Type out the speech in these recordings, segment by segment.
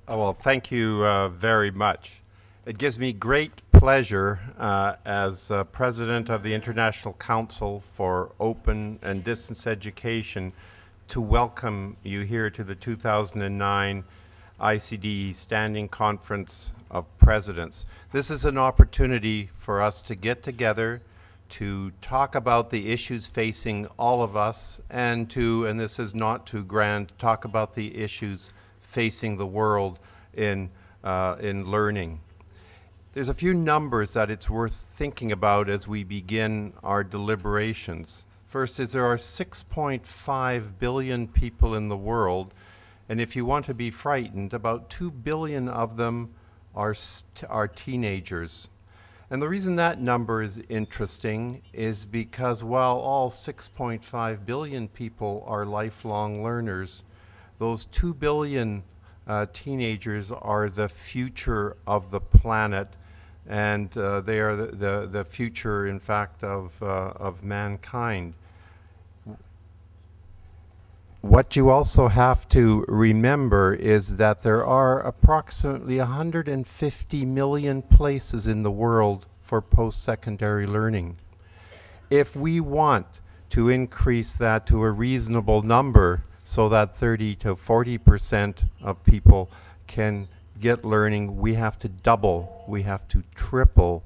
Oh, well, thank you very much. It gives me great pleasure as President of the International Council for Open and Distance Education to welcome you here to the 2009 ICDE Standing Conference of Presidents. This is an opportunity for us to get together to talk about the issues facing all of us and this is not too grand, talk about the issues facing the world in learning. There's a few numbers that it's worth thinking about as we begin our deliberations. First is there are 6.5 billion people in the world, and if you want to be frightened, about 2 billion of them are teenagers. And the reason that number is interesting is because while all 6.5 billion people are lifelong learners, those 2 billion teenagers are the future of the planet, and they are the future, in fact, of mankind. What you also have to remember is that there are approximately 150 million places in the world for post-secondary learning. If we want to increase that to a reasonable number so that 30 to 40% of people can get learning, we have to double, we have to triple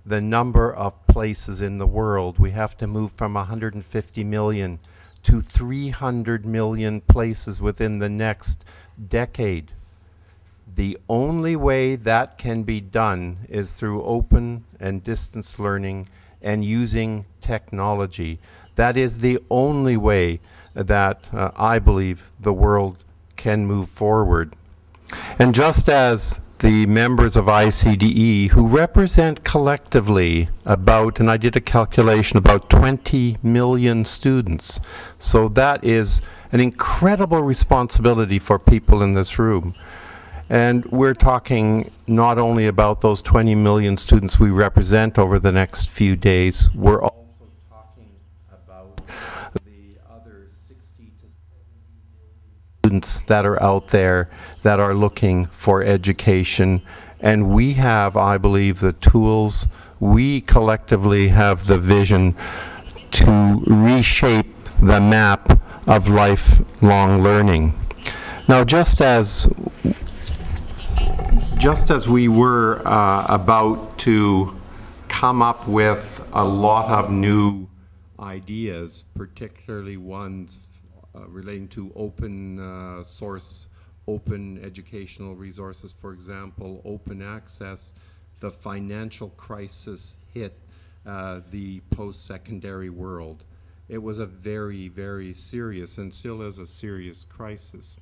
the number of places in the world. We have to move from 150 million to 300 million places within the next decade. The only way that can be done is through open and distance learning and using technology. That is the only way that I believe the world can move forward. And just as the members of ICDE, who represent collectively about, and I did a calculation, about 20 million students. So that is an incredible responsibility for people in this room. And we're talking not only about those 20 million students we represent over the next few days, we're also talking about the other 60 to 70 million students that are out there that are looking for education. And we have, I believe, the tools, we collectively have the vision to reshape the map of lifelong learning. Now, just as we were about to come up with a lot of new ideas, particularly ones relating to open source, open educational resources, for example, open access, the financial crisis hit the post-secondary world. It was a very, very serious, and still is a serious crisis.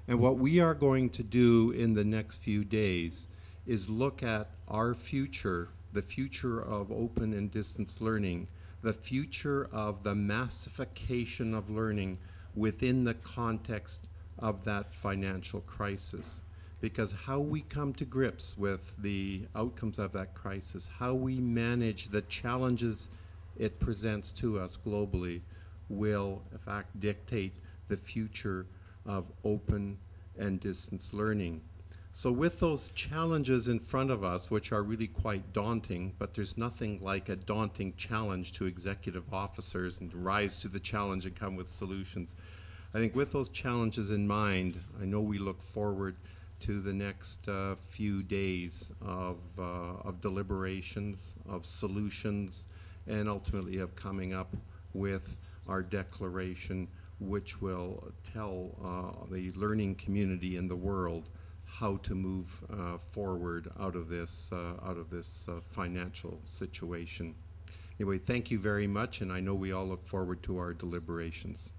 And what we are going to do in the next few days is look at our future, the future of open and distance learning, the future of the massification of learning within the context of that financial crisis. Because how we come to grips with the outcomes of that crisis, how we manage the challenges it presents to us globally, will in fact dictate the future of open and distance learning. So with those challenges in front of us, which are really quite daunting, but there's nothing like a daunting challenge to executive officers and to rise to the challenge and come with solutions. I think with those challenges in mind, I know we look forward to the next few days of deliberations, of solutions, and ultimately of coming up with our declaration, which will tell the learning community in the world how to move forward out of this financial situation. Anyway, thank you very much, and I know we all look forward to our deliberations.